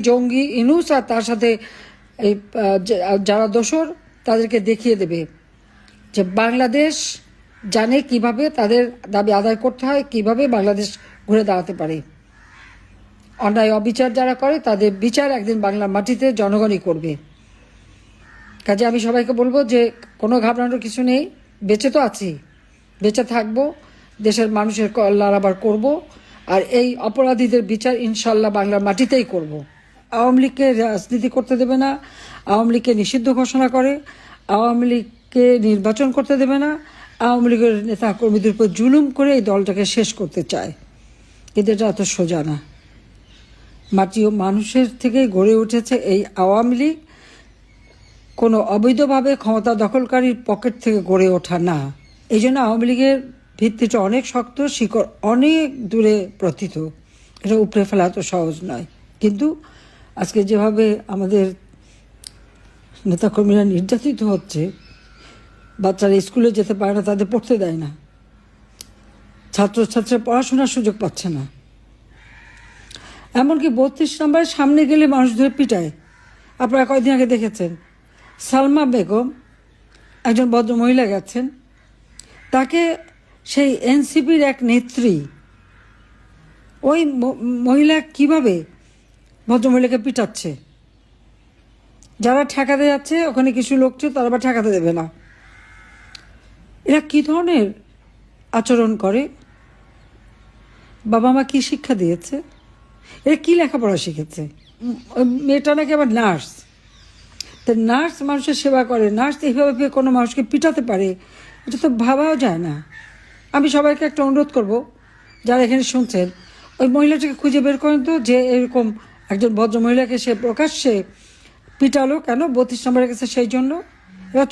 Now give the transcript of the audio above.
জঙ্গি ইনুস আর তার সাথে এই যারা দোসর তাদেরকে দেখিয়ে দেবে যে বাংলাদেশ জানে কিভাবে তাদের দাবি আদায় করতে হয়, কিভাবে বাংলাদেশ ঘুরে দাঁড়াতে পারে। অন্যায় অবিচার যারা করে তাদের বিচার একদিন বাংলার মাটিতে জনগণই করবে। কাজে আমি সবাইকে বলবো যে কোনো ঘাবড়ানোর কিছু নেই, বেঁচে তো আছি, বেঁচে থাকবো, দেশের মানুষের কল্যাণ আবার করব, আর এই অপরাধীদের বিচার ইনশাল্লাহ বাংলার মাটিতেই করব। আওয়ামী লীগকে রাজনীতি করতে দেবে না, আওয়ামী লীগকে নিষিদ্ধ ঘোষণা করে, আওয়ামী লীগকে নির্বাচন করতে দেবে না, আওয়ামী লীগের নেতা কর্মীদের উপর জুলুম করে এই দলটাকে শেষ করতে চায়। কিন্তু এটা এত সোজা না। মাটি ও মানুষের থেকে গড়ে উঠেছে এই আওয়ামী লীগ, কোনো অবৈধভাবে ক্ষমতা দখলকারীর পকেট থেকে গড়ে ওঠা না। এই জন্য আওয়ামী লীগের ভিত্তিটা অনেক শক্ত, শিকড় অনেক দূরে প্রথিত, এটা উপড়ে ফেলা এত সহজ নয়। কিন্তু আজকে যেভাবে আমাদের নেতাকর্মীরা নির্যাতিত হচ্ছে, বাচ্চারা স্কুলে যেতে পারে না, তাদের পড়তে দেয় না, ছাত্রছাত্রীরা পড়াশোনার সুযোগ পাচ্ছে না, এমনকি 32 নম্বরের সামনে গেলে মানুষ ধরে পিটায়। আপনারা কয়েকদিন আগে দেখেছেন সালমা বেগম, একজন ভদ্র মহিলা গেছেন, তাকে সেই এনসিপির এক নেত্রী, ওই মহিলা কিভাবে ভদ্রমহিলাকে পিটাচ্ছে। যারা ঠেকাতে যাচ্ছে ওখানে কিছু লোক ছিল, তারা আবার ঠেকাতে দেবে না। এরা কী ধরনের আচরণ করে? বাবা মা কী শিক্ষা দিয়েছে? এরা কী লেখাপড়া শিখেছে? ওই মেয়েটা নাকি আবার নার্স। তো নার্স মানুষের সেবা করে, নার্স এইভাবে কোনো মানুষকে পিটাতে পারে, এটা তো ভাবাও যায় না। আমি সবাইকে একটা অনুরোধ করব, যারা এখানে শুনছেন, ওই মহিলাটাকে খুঁজে বের করেন তো, যে এরকম একজন ভদ্র মহিলাকে সে প্রকাশ্যে পিটালো কেন, 32 নম্বরে গেছে সেই জন্য। এরা